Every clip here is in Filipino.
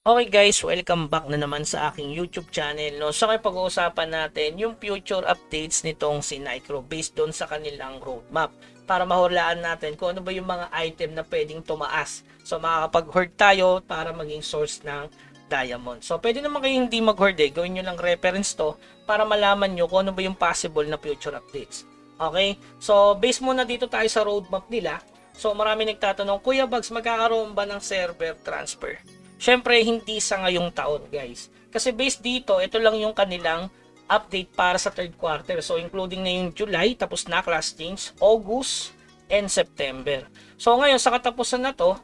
Okay guys, welcome back na naman sa aking YouTube channel. No? So pag-uusapan natin yung future updates nitong si Nicro based doon sa kanilang roadmap para mahulaan natin kung ano ba yung mga item na pwedeng tumaas. So makakapag-hoard tayo para maging source ng diamond. So pwede naman kayo hindi mag-hoard gawin nyo lang reference to para malaman nyo kung ano ba yung possible na future updates. Okay? So based muna dito tayo sa roadmap nila. So marami nagtatanong, Kuya Bugs, magkakaroon ba ng server transfer? Syempre, hindi sa ngayong taon, guys. Kasi based dito, ito lang yung kanilang update para sa third quarter. So, including na yung July, tapos na class change, August, and September. So, ngayon, sa katapusan na to,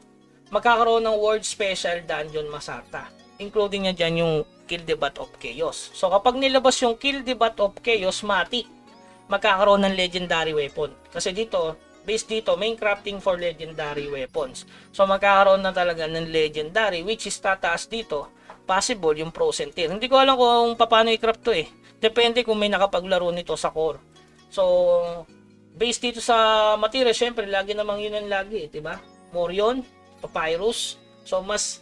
magkakaroon ng World Special Dungeon Masarta. Including na dyan yung Kill the Bat of Chaos. So, kapag nilabas yung Kill the Bat of Chaos, matik, magkakaroon ng Legendary Weapon. Kasi dito, based dito, main crafting for legendary weapons. So magkakaroon na talaga ng legendary which is tataas dito, possible yung frozen tier. Hindi ko alam kung paano i-craft to eh. Depende kung may nakapaglaro nito sa core. So based dito sa material, syempre lagi namang yun ang lagi, 'di ba? Morion, Papyrus. So mas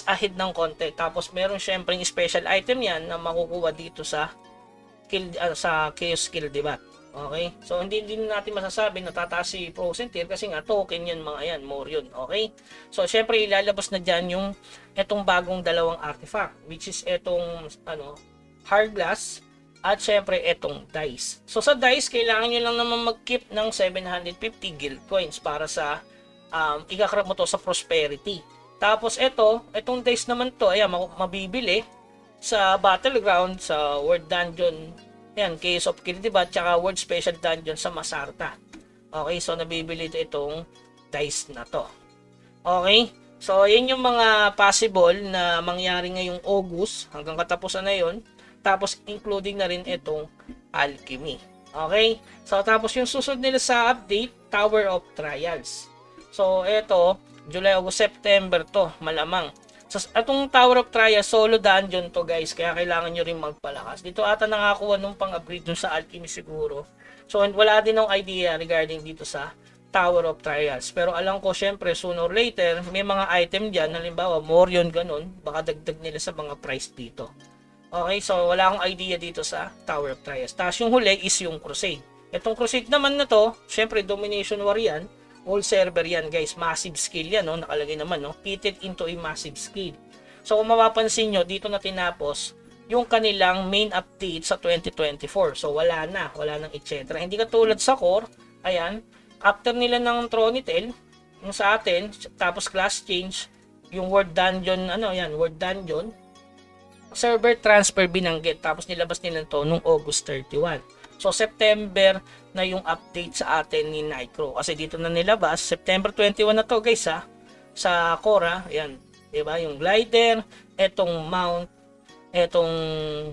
ahead ng konti. Tapos meron syempre yung special item yan na makukuha dito sa sa Chaos Skill, 'di ba? Okay? So, hindi din natin masasabi na tataas si Frozen Tier kasi nga token yan mga yan, more yun. Okay? So, syempre ilalabas na dyan yung etong bagong dalawang artifact which is etong hard glass at syempre etong dice. So, sa dice, kailangan nyo lang naman mag-keep ng 750 guild coins para sa ikakrap mo to sa prosperity. Tapos, etong dice naman to, ayan, mabibili sa Battleground, sa World Dungeon. Yan, Case of Kill, diba? Tsaka World Special Dungeon sa Masarta. Okay, so nabibili itong dice na to. Okay, so yan yung mga possible na mangyari ngayong August hanggang katapusan na yon. Tapos including na rin itong Alchemy. Okay, so tapos yung susunod nila sa update, Tower of Trials. So ito, July, August, September to, malamang. So, atong Tower of Trials, solo dungeon to guys, kaya kailangan nyo rin magpalakas. Dito ata nakakuha nung pang-upgrade dun sa Alchemy siguro. So, wala din akong idea regarding dito sa Tower of Trials. Pero alam ko, syempre, sooner or later, may mga item dyan, halimbawa, Morion, ganun, baka dagdag nila sa mga price dito. Okay, so wala akong idea dito sa Tower of Trials. Tapos yung huli is yung Crusade. Itong Crusade naman na to, syempre, Domination War yan. All server yan guys, massive skill yan, no? Nakalagay naman, no? Pitted into a massive skill. So kung mapapansin nyo, dito na tinapos yung kanilang main update sa 2024. So wala nang etc. Hindi katulad sa core, ayan, after nila ng Tronitel, yung sa atin, tapos class change, yung World Dungeon, World Dungeon, server transfer binanggit, tapos nilabas nila to nung August 31. So, September na yung update sa atin ni Nicro. Kasi dito na nilabas. September 21 na to guys ha. Sa Cora. Ayan. Diba? Yung glider. Etong mount. Etong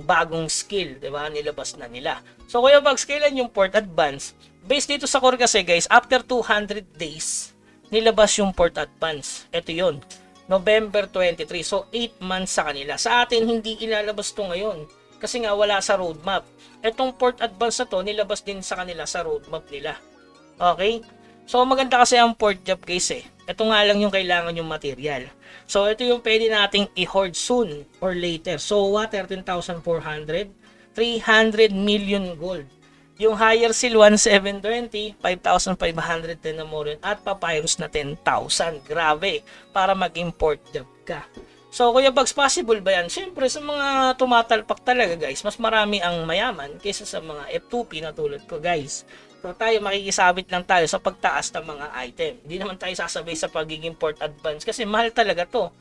bagong skill. Diba? Nilabas na nila. So, Kuya Bugs, kailan yung port advance? Based dito sa Core kasi guys, after 200 days, nilabas yung port advance. Ito yun. November 23. So, 8 months sa kanila. Sa atin, hindi ilalabas to ngayon. Kasi nga wala sa roadmap. Etong port advance na to, nilabas din sa kanila sa roadmap nila. Okay? So maganda kasi ang port job guys eh. Ito nga lang yung kailangan yung material. So ito yung pwede nating i-hoard soon or later. So 13,400, 300 million gold. Yung higher seal 1,720, 5,500 din na more at papyrus na 10,000. Grabe, para mag-import job ka. So, Kuya Bugs, possible ba yan? Siyempre, sa mga tumatalpak talaga, guys, mas marami ang mayaman kaysa sa mga F2P na tulad ko, guys. So, tayo makikisabit lang tayo sa pagtaas ng mga item. Hindi naman tayo sasabay sa pagiging port advance kasi mahal talaga to.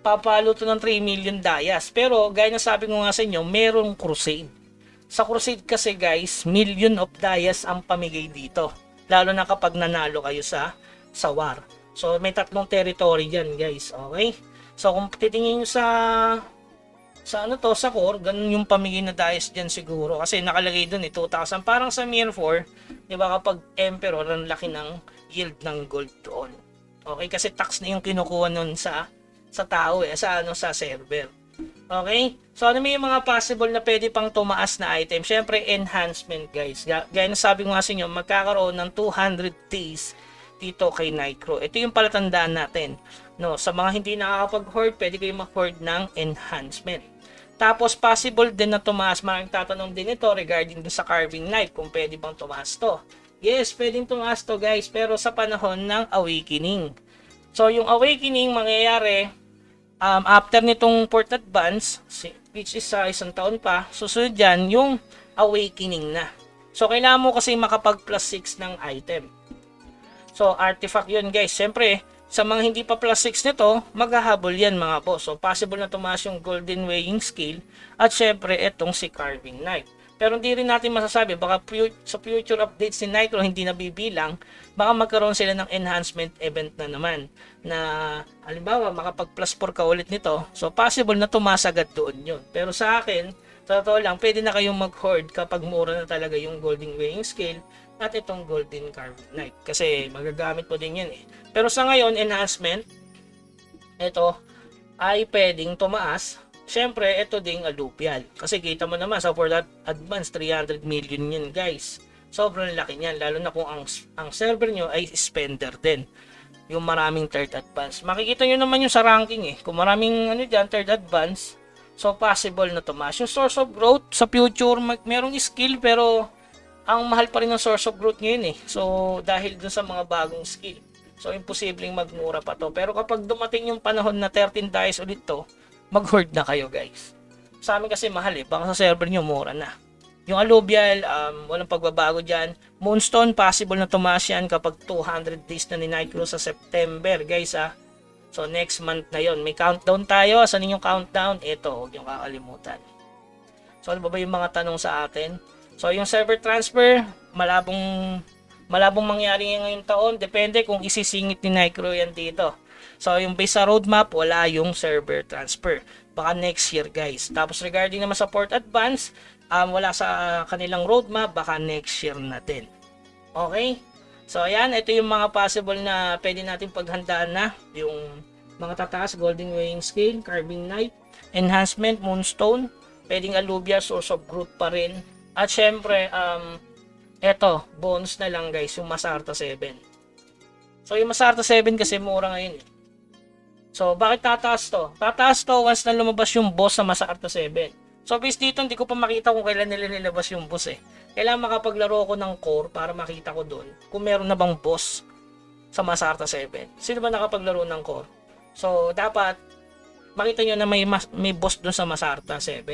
Papalo to ng 3 million dayas. Pero, gaya na sabi ko nga sa inyo, merong Crusade. Sa Crusade kasi, guys, million of dayas ang pamigay dito. Lalo na kapag nanalo kayo sa war. So, may 3 territory dyan, guys. Okay? So kung titingin nyo sa core, ganun yung pamigay na dice dyan siguro. Kasi nakalagay dun 2,000. Parang sa Mir 4, di ba kapag Emperor, ang laki ng yield ng gold doon. Okay, kasi tax na yung kinukuha nun sa tao sa server. Okay? So ano may mga possible na pwede pang tumaas na item? Syempre enhancement guys. Gaya na sabi ko nga sa inyo, magkakaroon ng 200 days dito kay Nicro. Ito yung palatandaan natin. No, sa mga hindi nakakapag-hoard, pwede kayong mag-hoard ng enhancement. Tapos possible din na tumaas. Maraming tatanong din ito regarding sa carving knife kung pwede bang tumaas to. Yes, pwedeng tumaas to guys, pero sa panahon ng awakening. So yung awakening mangyayari after nitong port advance, which is isang taon pa, susunod dyan yung awakening na. So kailangan mo kasi makapag plus 6 ng item. So artifact yun guys. Siyempre, sa mga hindi pa plus 6 nito, maghahabol yan mga boss. So possible na tumaas yung golden weighing scale at syempre itong si carving knife. Pero hindi rin natin masasabi, baka sa future updates ni Nicro hindi nabibilang, baka magkaroon sila ng enhancement event na naman. Na halimbawa makapag plus 4 ka ulit nito, so possible na tumaas agad doon yun. Pero sa akin, sa totoo lang, pwede na kayong mag-hoard kapag mura na talaga yung golden weighing scale at itong golden carving knife. Kasi magagamit mo din yan eh. Pero sa ngayon, enhancement, ito ay pwedeng tumaas. Siyempre, ito ding alluvial. Kasi kita mo naman sa for that advance, 300 million yan guys. Sobrang laki niyan. Lalo na kung ang server nyo ay spender din. Yung maraming third advance. Makikita nyo naman yung sa ranking eh. Kung maraming dyan, third advance, so possible na tumaas. Yung source of growth sa future, merong skill pero ang mahal pa rin ng source of growth ngayon eh. So, dahil dun sa mga bagong skill. So, imposibleng magmura pa to. Pero kapag dumating yung panahon na 13 dice ulit to, mag-hoard na kayo guys. Sa amin kasi mahal eh. Baka sa server nyo, mura na. Yung alluvial, walang pagbabago dyan. Moonstone, possible na tumaas yan kapag 200 days na ni Nicro sa September guys ah. So, next month na yon. May countdown tayo. Saan yung countdown? Ito, huwag yung kakalimutan. So, ano ba yung mga tanong sa atin? So, yung server transfer, malabong mangyari ngayong taon. Depende kung isisingit ni Nicro yan dito. So, yung base sa roadmap, wala yung server transfer. Baka next year, guys. Tapos, regarding naman sa port advance, wala sa kanilang roadmap, baka next year natin. Okay? So, ayan. Ito yung mga possible na pwede natin paghandaan na. Yung mga tataas, golden weighing scale, carving knife, enhancement, moonstone, pwedeng alluvial, source of growth pa rin. At syempre, eto, bonus na lang guys, yung Masarta 7. So, yung Masarta 7 kasi mura ngayon eh. So, bakit tataas to? Tataas to once na lumabas yung boss sa Masarta 7. So, based dito, hindi ko pa makita kung kailan nila nilabas yung boss eh. Kailangan makapaglaro ko ng core para makita ko doon kung meron na bang boss sa Masarta 7. Sino ba nakapaglaro ng core? So, dapat makita nyo na may boss doon sa Masarta 7.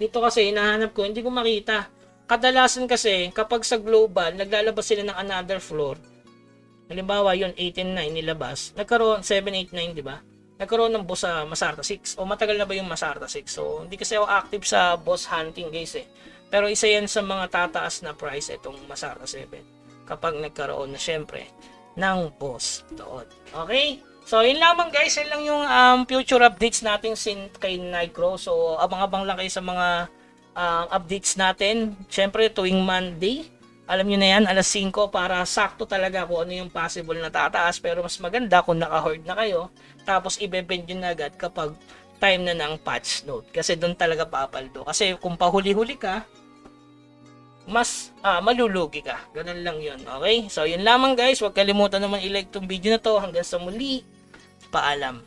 Dito kasi, hinahanap ko, hindi ko makita. Kadalasan kasi, kapag sa global, naglalabas sila ng another floor. Halimbawa, yun, 18.9 nilabas. Nagkaroon, 789, di ba? Nagkaroon ng boss sa Masarta 6. O matagal na ba yung Masarta 6? So, hindi kasi ako active sa boss hunting, guys eh. Pero isa yan sa mga tataas na price itong Masarta 7. Kapag nagkaroon na, syempre, ng boss doon. Okay? So, yun lamang guys. Yun lang yung future updates natin kay Nicro. So, abang-abang lang kayo sa mga updates natin. Siyempre, tuwing Monday. Alam nyo na yan, alas 5 para sakto talaga kung ano yung possible na tataas. Pero mas maganda kung naka-hoard na kayo. Tapos, ibebend yun na agad kapag time na ng patch note. Kasi doon talaga papaldo. Kasi kung pahuli-huli ka, mas malulugi ka. Ganun lang yun. Okay? So, yun lamang guys. Huwag kalimutan naman i-like tong video na to. Hanggang sa muli. Paalam.